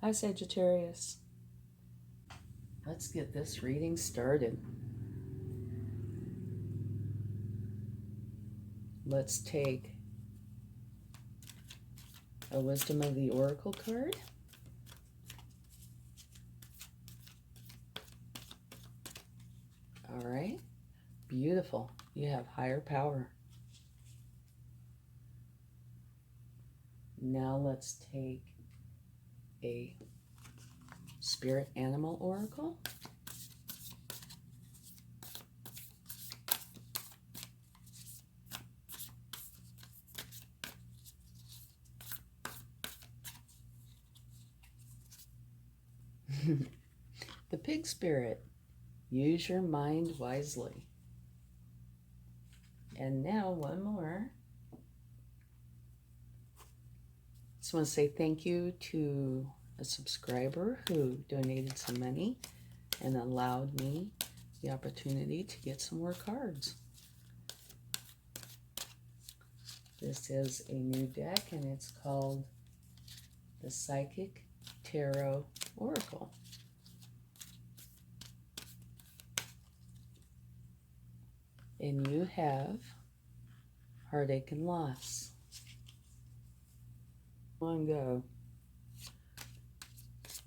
Hi, Sagittarius. Let's get this reading started. Let's take a Wisdom of the Oracle card. All right. Beautiful. You have higher power. Now let's take a Spirit Animal Oracle. The Pig Spirit. Use your mind wisely. And now one more. Just want to say thank you to a subscriber who donated some money and allowed me the opportunity to get some more cards. This is a new deck and it's called the Psychic Tarot Oracle. And you have heartache and loss. One go.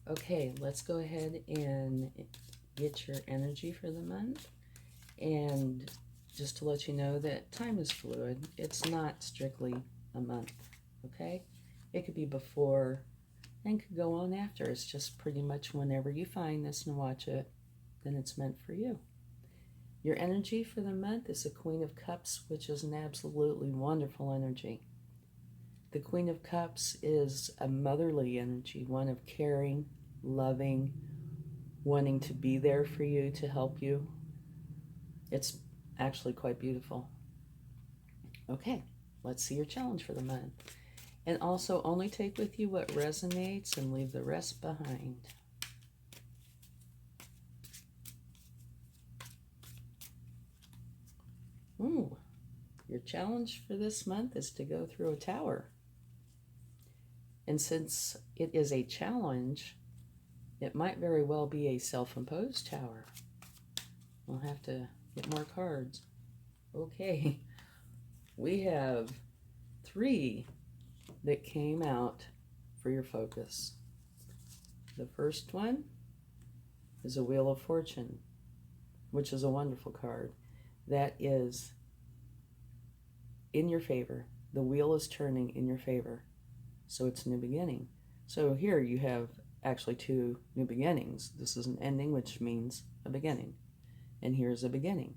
Okay, let's go ahead and get your energy for the month. And just to let you know that time is fluid. It's not strictly a month, okay? It could be before and could go on after. It's just pretty much whenever you find this and watch it, then it's meant for you. Your energy for the month is the Queen of Cups, which is an absolutely wonderful energy. The Queen of Cups is a motherly energy, one of caring, loving, wanting to be there for you, to help you. It's actually quite beautiful. Okay, let's see your challenge for the month. And also only take with you what resonates and leave the rest behind. Ooh, your challenge for this month is to go through a tower. And since it is a challenge, it might very well be a self-imposed tower. We'll have to get more cards. Okay, we have 3 that came out for your focus. The first one is a Wheel of Fortune, which is a wonderful card. That is in your favor. The wheel is turning in your favor. So it's a new beginning. So here you have actually 2 new beginnings. This is an ending, which means a beginning. And here's a beginning.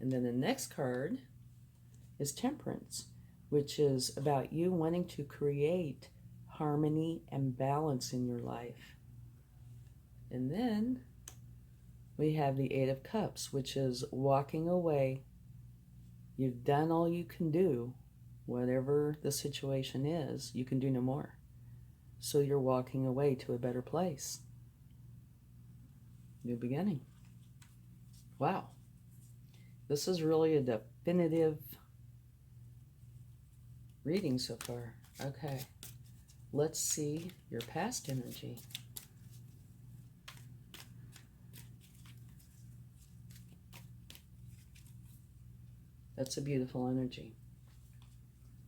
And then the next card is Temperance, which is about you wanting to create harmony and balance in your life. And then we have the 8 of Cups, which is walking away. You've done all you can do. Whatever the situation is, you can do no more. So you're walking away to a better place. New beginning. Wow. This is really a definitive reading so far. Okay. Let's see your past energy. That's a beautiful energy.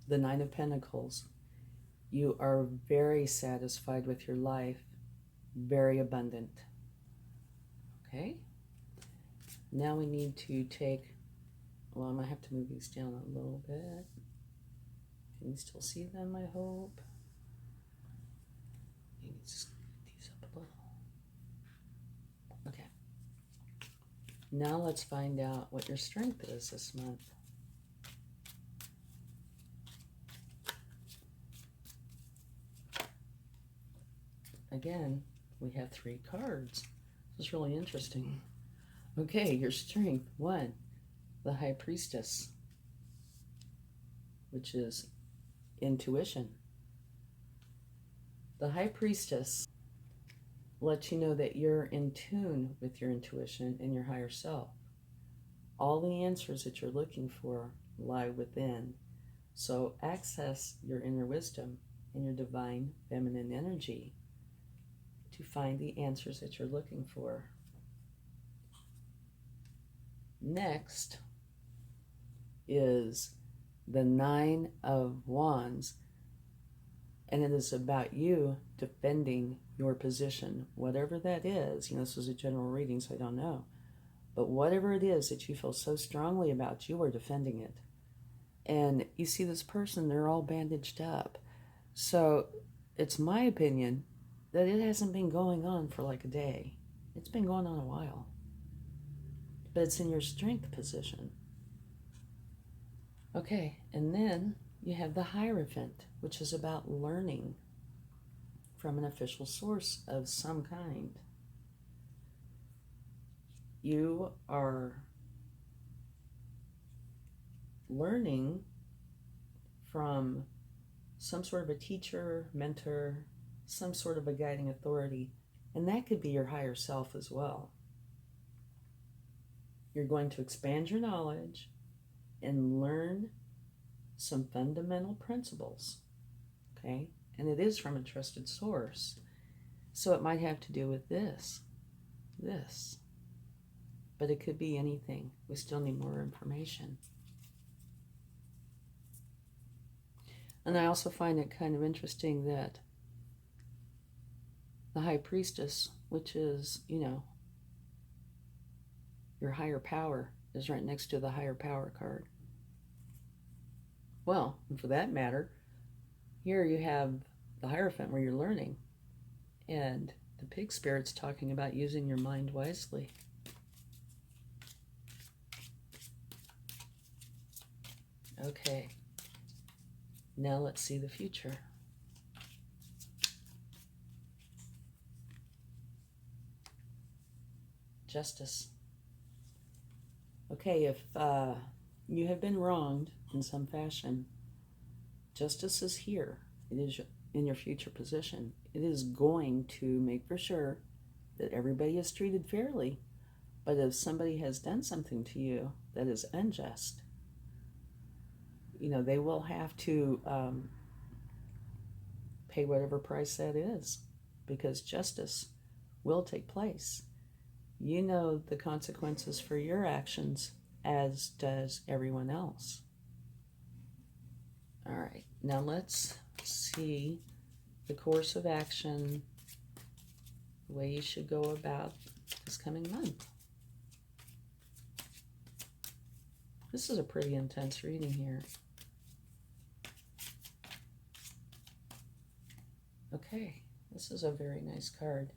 The 9 of Pentacles. You are very satisfied with your life, very abundant. Okay? Now we need to take, well, I might have to move these down a little bit. Can you still see them, I hope? Maybe just these up a little. Okay. Now let's find out what your strength is this month. Again, we have 3 cards. This is really interesting. Okay, your strength. 1, the High Priestess, which is intuition. The High Priestess lets you know that you're in tune with your intuition and your higher self. All the answers that you're looking for lie within. So access your inner wisdom in your divine feminine energy to find the answers that you're looking for. Next is the Nine of Wands, and it is about you defending your position, whatever that is. This is a general reading, so I don't know. But whatever it is that you feel so strongly about, you are defending it. And you see this person, they're all bandaged up. So it's my opinion that it hasn't been going on for like a day. It's been going on a while. But it's in your strength position. Okay, and then you have the Hierophant, which is about learning from an official source of some kind. You are learning from some sort of a teacher, mentor, some sort of a guiding authority, and that could be your higher self as well. You're going to expand your knowledge and learn some fundamental principles, okay? And it is from a trusted source. So it might have to do with this. But it could be anything. We still need more information. And I also find it kind of interesting that the High Priestess, which is, your higher power, is right next to the higher power card. Well, and for that matter, here you have the Hierophant where you're learning. And the Pig Spirit's talking about using your mind wisely. Okay, now let's see the future. Justice. Okay, if you have been wronged in some fashion, justice is here. It is in your future position. It is going to make for sure that everybody is treated fairly. But if somebody has done something to you that is unjust, they will have to pay whatever price that is, because justice will take place. You know the consequences for your actions, as does everyone else. All right, now let's see the course of action, the way you should go about this coming month. This is a pretty intense reading here. Okay, this is a very nice card.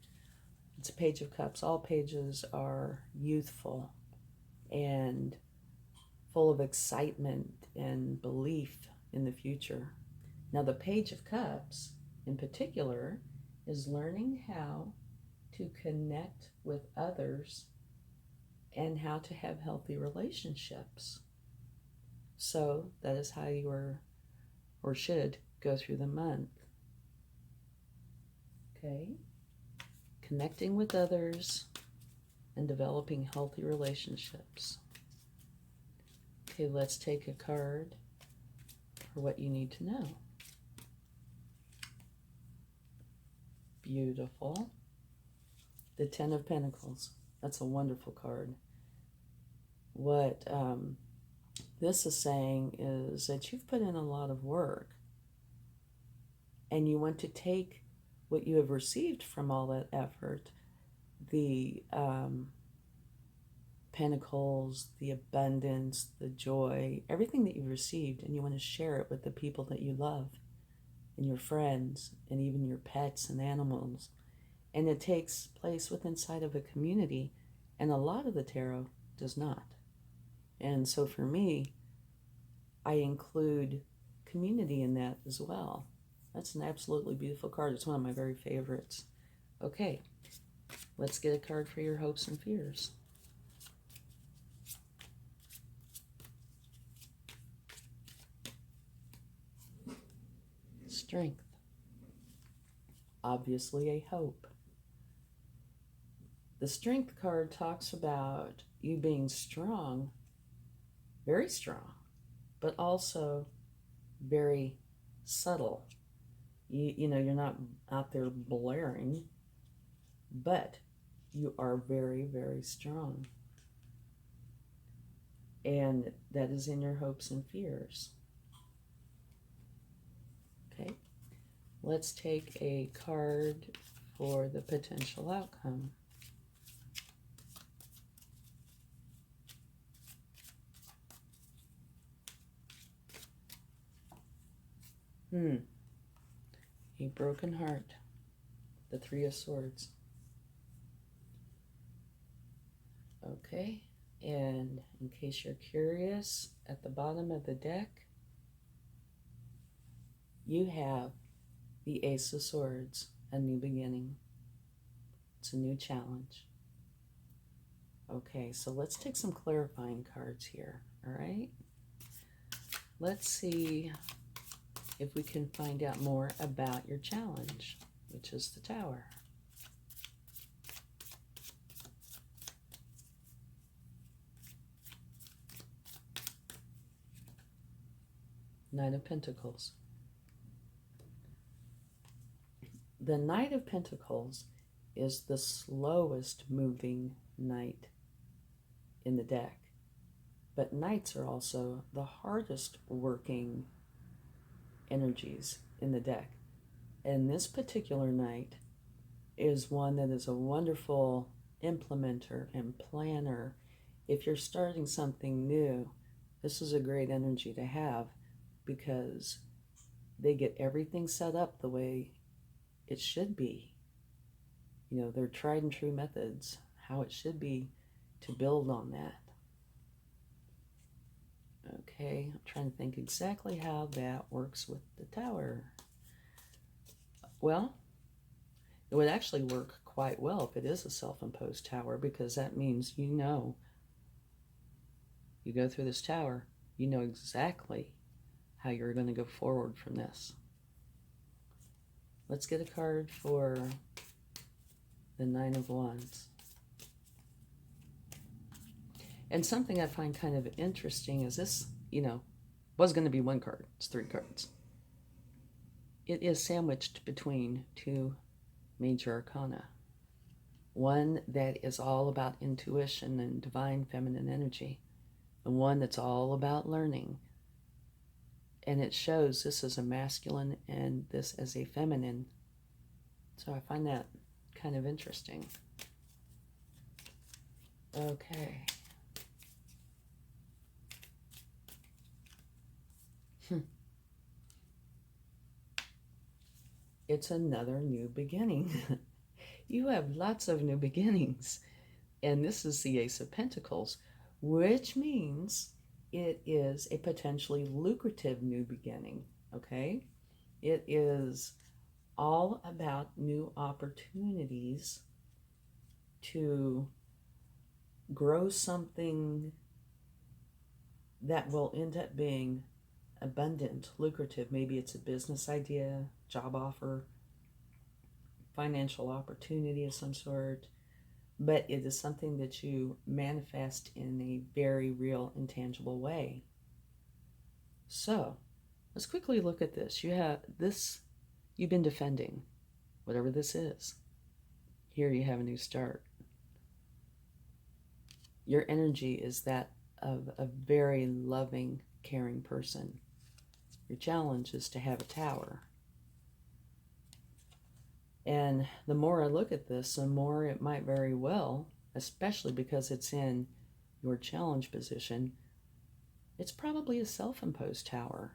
It's a Page of Cups. All pages are youthful and full of excitement and belief in the future. Now, the Page of Cups, in particular, is learning how to connect with others and how to have healthy relationships. So that is how you are, or should, go through the month. Okay? Connecting with others and developing healthy relationships. Okay, let's take a card for what you need to know. Beautiful. The Ten of Pentacles. That's a wonderful card. What this is saying is that you've put in a lot of work and you want to take what you have received from all that effort, the pentacles, the abundance, the joy, everything that you've received, and you want to share it with the people that you love and your friends and even your pets and animals. And it takes place within inside of a community, and a lot of the tarot does not. And so for me, I include community in that as well. That's an absolutely beautiful card. It's one of my very favorites. Okay, let's get a card for your hopes and fears. Strength. Obviously a hope. The Strength card talks about you being strong, very strong, but also very subtle. You know, you're not out there blaring, but you are very, very strong. And that is in your hopes and fears. Okay, let's take a card for the potential outcome. A broken heart. The Three of Swords. Okay, and in case you're curious, at the bottom of the deck, you have the Ace of Swords, a new beginning. It's a new challenge. Okay, so let's take some clarifying cards here, all right? Let's see if we can find out more about your challenge, which is the Tower. Knight of Pentacles. The Knight of Pentacles is the slowest moving knight in the deck. But knights are also the hardest working energies in the deck. And this particular knight is one that is a wonderful implementer and planner. If you're starting something new, this is a great energy to have, because they get everything set up the way it should be. You know, they're tried and true methods, how it should be, to build on that. Okay, I'm trying to think exactly how that works with the Tower. Well, it would actually work quite well if it is a self-imposed tower, because that means, you know, you go through this tower, you know exactly how you're going to go forward from this. Let's get a card for the Nine of Wands. And something I find kind of interesting is this, you know, was going to be one card. It's three cards. It is sandwiched between two major arcana. One that is all about intuition and divine feminine energy, and one that's all about learning. And it shows this as a masculine and this as a feminine. So I find that kind of interesting. Okay. It's another new beginning. You have lots of new beginnings. And this is the Ace of Pentacles, which means it is a potentially lucrative new beginning, okay? It is all about new opportunities to grow something that will end up being abundant, lucrative. Maybe it's a business idea, job offer, financial opportunity of some sort, but it is something that you manifest in a very real, intangible way. So let's quickly look at this. You have this, you've been defending, whatever this is. Here you have a new start. Your energy is that of a very loving, caring person. Your challenge is to have a tower. And the more I look at this, the more it might very well, especially because it's in your challenge position, it's probably a self-imposed tower.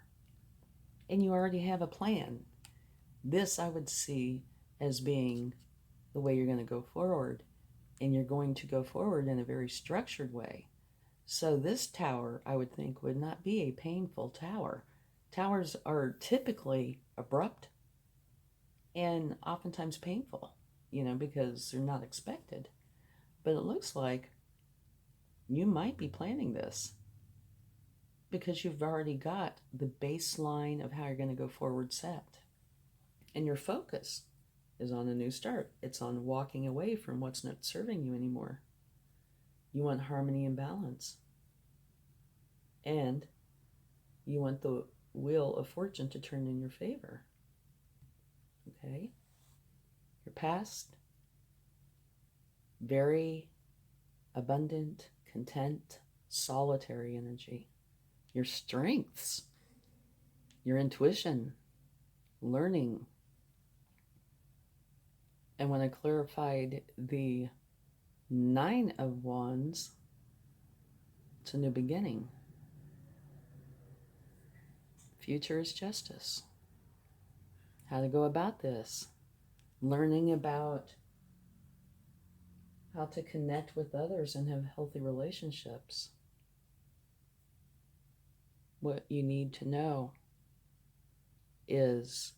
And you already have a plan. This I would see as being the way you're going to go forward. And you're going to go forward in a very structured way. So this tower, I would think, would not be a painful tower. Towers are typically abrupt and oftentimes painful, you know, because they're not expected. But it looks like you might be planning this because you've already got the baseline of how you're going to go forward set. And your focus is on a new start. It's on walking away from what's not serving you anymore. You want harmony and balance. And you want the wheel of fortune to turn in your favor. Okay? Your past, very abundant, content, solitary energy. Your strengths, your intuition, learning. And when I clarified the 9 of Wands, it's a new beginning. Future is justice. How to go about this. Learning about how to connect with others and have healthy relationships. What you need to know is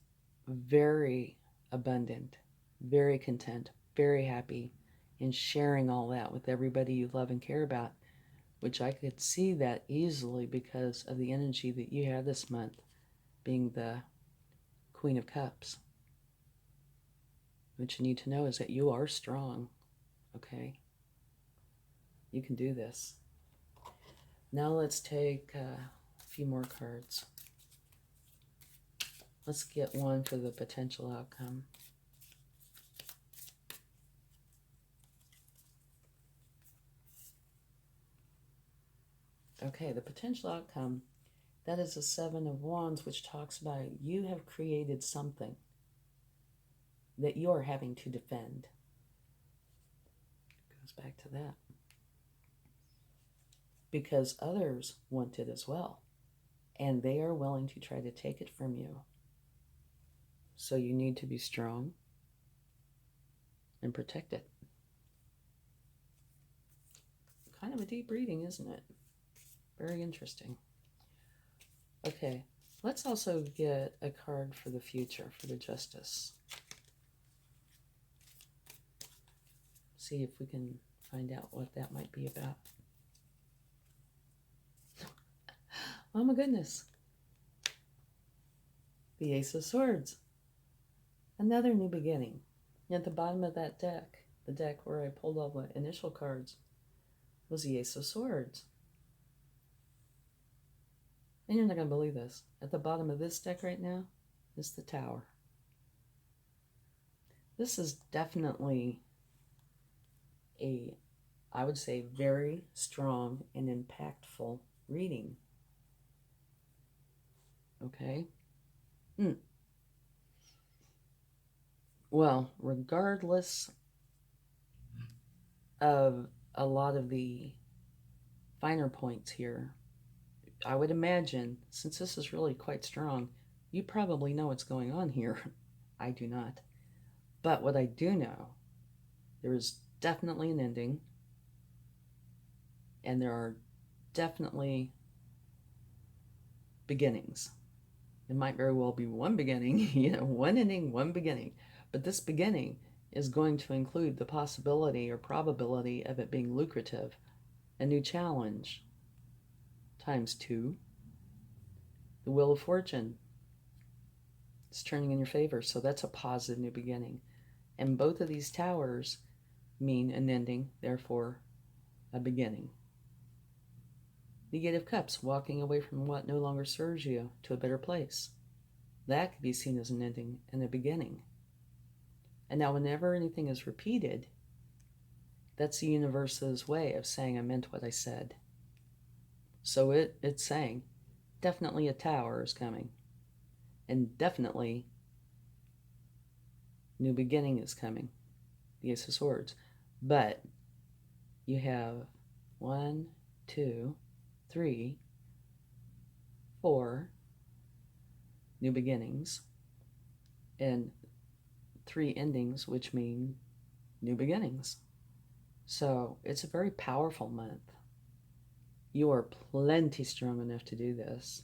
very abundant, very content, very happy in sharing all that with everybody you love and care about, which I could see that easily because of the energy that you have this month, being the Queen of Cups. What you need to know is that you are strong, okay? You can do this. Now let's take a few more cards. Let's get one for the potential outcome. Okay, the potential outcome, that is a 7 of Wands, which talks about you have created something that you're having to defend. Goes back to that. Because others want it as well, and they are willing to try to take it from you. So you need to be strong and protect it. Kind of a deep reading, isn't it? Very interesting. Okay, let's also get a card for the future, for the Justice. See if we can find out what that might be about. Oh my goodness. The Ace of Swords. Another new beginning. At the bottom of that deck, the deck where I pulled all the initial cards, was the Ace of Swords. And you're not going to believe this. At the bottom of this deck right now is the Tower. This is definitely I would say, very strong and impactful reading. Okay? Well, regardless of a lot of the finer points here, I would imagine, since this is really quite strong, you probably know what's going on here. I do not. But what I do know, there is definitely an ending, and there are definitely beginnings. It might very well be one beginning, one ending, one beginning. But this beginning is going to include the possibility or probability of it being lucrative, a new challenge, times 2. The Wheel of Fortune is turning in your favor, so that's a positive new beginning. And both of these towers mean an ending, therefore a beginning. The Eight of Cups, walking away from what no longer serves you to a better place. That could be seen as an ending and a beginning. And now whenever anything is repeated, that's the universe's way of saying I meant what I said. So it's saying definitely a tower is coming. And definitely new beginning is coming. The Ace of Swords. But you have 1, 2, 3, 4 new beginnings and 3 endings, which mean new beginnings. So it's a very powerful month. You are plenty strong enough to do this.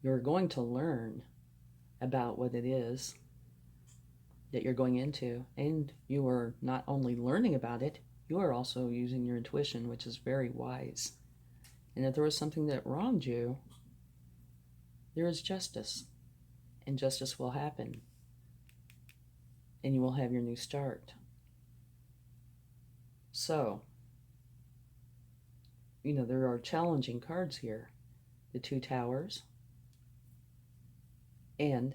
You're going to learn about what it is that you're going into, and you are not only learning about it, you are also using your intuition, which is very wise. And if there was something that wronged you, there is justice, and justice will happen, and you will have your new start. So, there are challenging cards here. The 2 towers and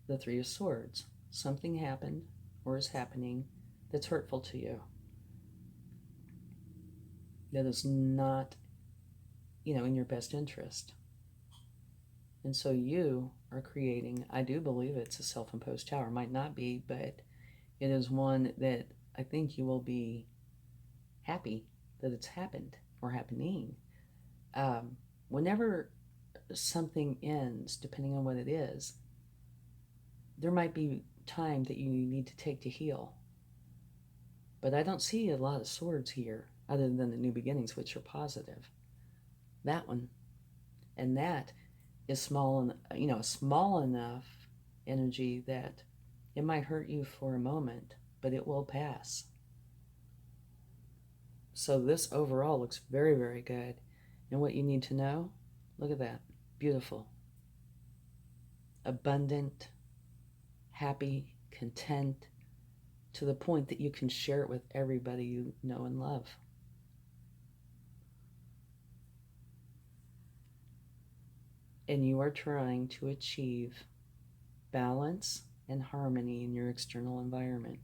the Three of Swords. Something happened or is happening that's hurtful to you. That is not, in your best interest. And so you are creating, I do believe it's a self-imposed tower. Might not be, but it is one that I think you will be happy that it's happened or happening. Whenever something ends, depending on what it is, there might be time that you need to take to heal. But I don't see a lot of swords here other than the new beginnings, which are positive. That one. And that is small enough energy that it might hurt you for a moment, but it will pass. So this overall looks very, very good. And what you need to know, look at that. Beautiful. Abundant, happy, content, to the point that you can share it with everybody you know and love. And you are trying to achieve balance and harmony in your external environment.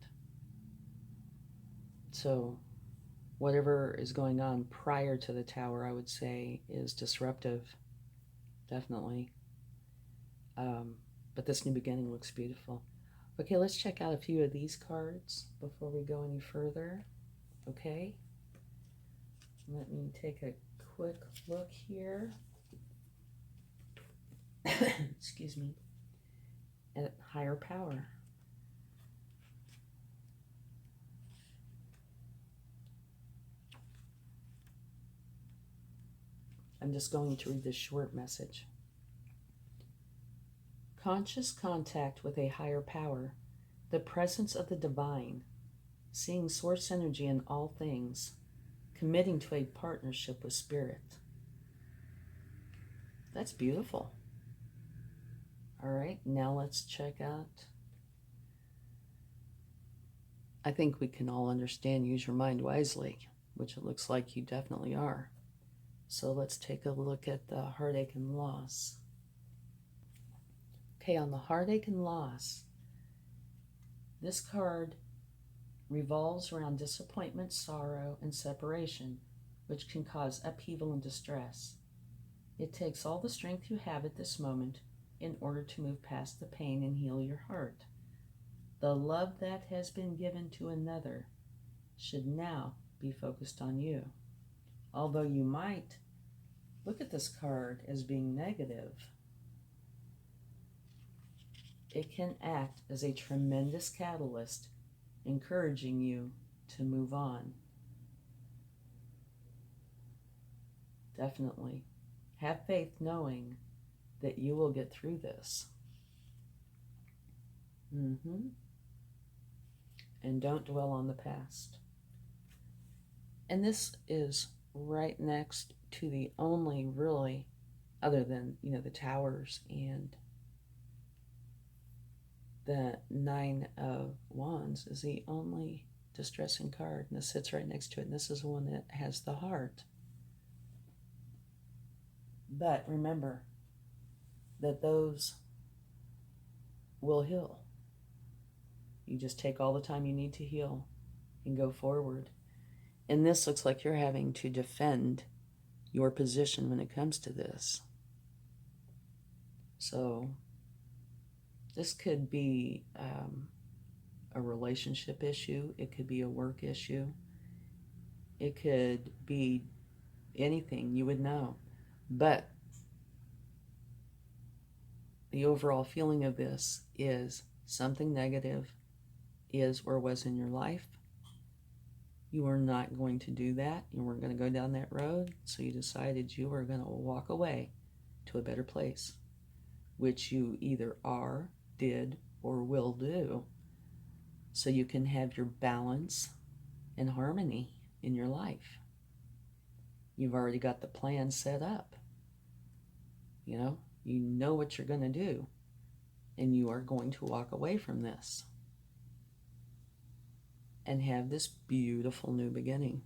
So whatever is going on prior to the tower, I would say, is disruptive, definitely. But this new beginning looks beautiful. Okay, let's check out a few of these cards before we go any further. Okay, let me take a quick look here. Excuse me. At higher power. I'm just going to read this short message. Conscious contact with a higher power, the presence of the divine, seeing source energy in all things, committing to a partnership with spirit. That's beautiful. All right, now let's check out. I think we can all understand use your mind wisely, which it looks like you definitely are. So let's take a look at the heartache and loss. Okay, on the heartache and loss, this card revolves around disappointment, sorrow, and separation, which can cause upheaval and distress. It takes all the strength you have at this moment in order to move past the pain and heal your heart. The love that has been given to another should now be focused on you. Although you might look at this card as being negative, it can act as a tremendous catalyst, encouraging you to move on. Definitely. Have faith knowing that you will get through this. And don't dwell on the past. And this is right next to the only really, other than, the towers and the Nine of Wands, is the only distressing card. And this sits right next to it. And this is the one that has the heart. But remember that those will heal. You just take all the time you need to heal and go forward. And this looks like you're having to defend your position when it comes to this. So this could be a relationship issue. It could be a work issue. It could be anything you would know. But the overall feeling of this is something negative is or was in your life. You were not going to do that. You weren't going to go down that road. So you decided you were going to walk away to a better place, which you either are, did, or will do, so you can have your balance and harmony in your life. You've already got the plan set up. You know what you're going to do, and you are going to walk away from this and have this beautiful new beginning.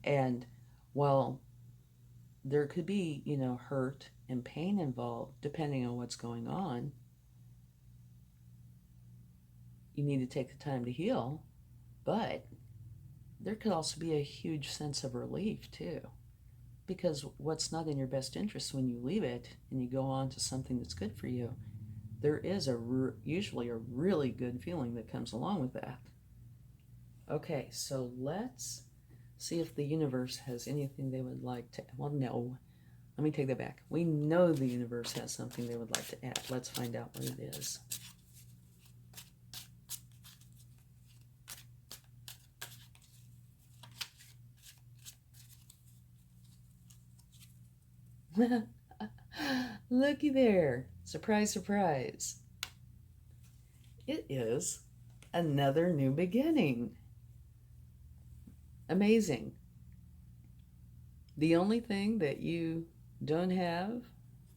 And while there could be, hurt and pain involved, depending on what's going on, you need to take the time to heal, but there could also be a huge sense of relief too. Because what's not in your best interest when you leave it and you go on to something that's good for you, there is usually a really good feeling that comes along with that. Okay, so let's see if the universe has anything they would like to. Well, no. Let me take that back. We know the universe has something they would like to add. Let's find out what it is. Looky there. Surprise, surprise. It is another new beginning. Amazing. The only thing that you don't have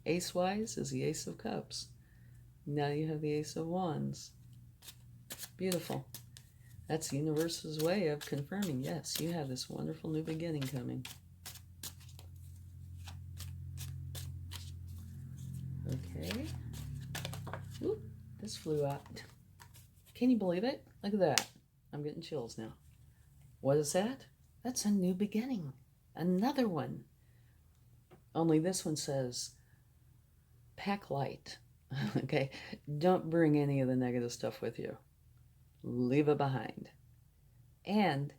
ace-wise is the Ace of Cups. Now you have the Ace of Wands. Beautiful. That's the universe's way of confirming, yes, you have this wonderful new beginning coming. Okay. Oop, this flew out. Can you believe it? Look at that. I'm getting chills now. What is that? That's a new beginning. Another one. Only this one says, pack light. Okay? Don't bring any of the negative stuff with you. Leave it behind. And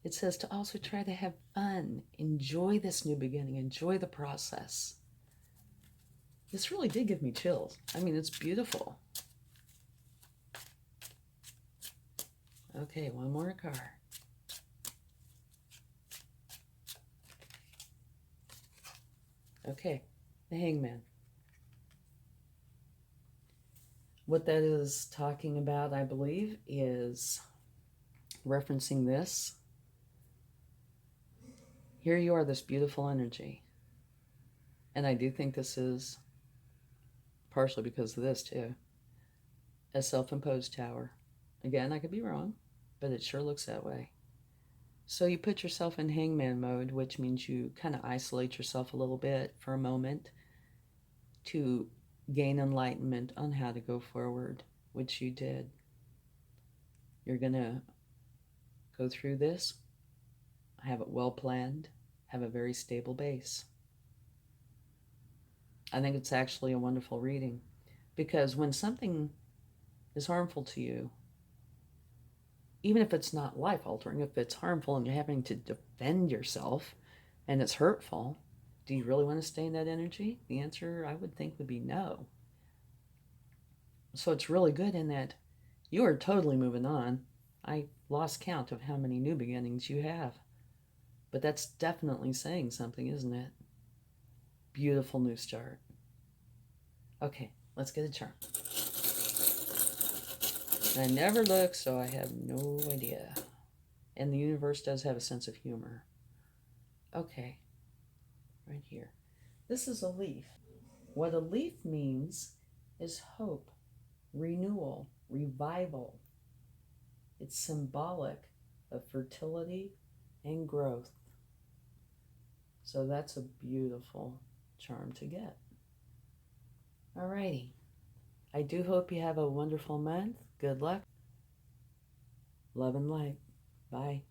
it says to also try to have fun. Enjoy this new beginning. Enjoy the process. This really did give me chills. I mean, it's beautiful. Okay, one more card. Okay, the Hangman. What that is talking about, I believe, is referencing this. Here you are, this beautiful energy. And I do think this is, partially because of this too, a self-imposed tower. Again, I could be wrong, but it sure looks that way. So you put yourself in hangman mode, which means you kind of isolate yourself a little bit for a moment to gain enlightenment on how to go forward, which you did. You're going to go through this, have it well planned, have a very stable base. I think it's actually a wonderful reading, because when something is harmful to you, even if it's not life-altering, if it's harmful and you're having to defend yourself and it's hurtful, do you really want to stay in that energy? The answer, I would think, would be no. So it's really good in that you are totally moving on. I lost count of how many new beginnings you have. But that's definitely saying something, isn't it? Beautiful new start. Okay, let's get a charm. I never look, so I have no idea. And the universe does have a sense of humor. Okay, right here. This is a leaf. What a leaf means is hope, renewal, revival. It's symbolic of fertility and growth. So that's a beautiful charm to get. Alrighty. I do hope you have a wonderful month. Good luck. Love and light. Bye.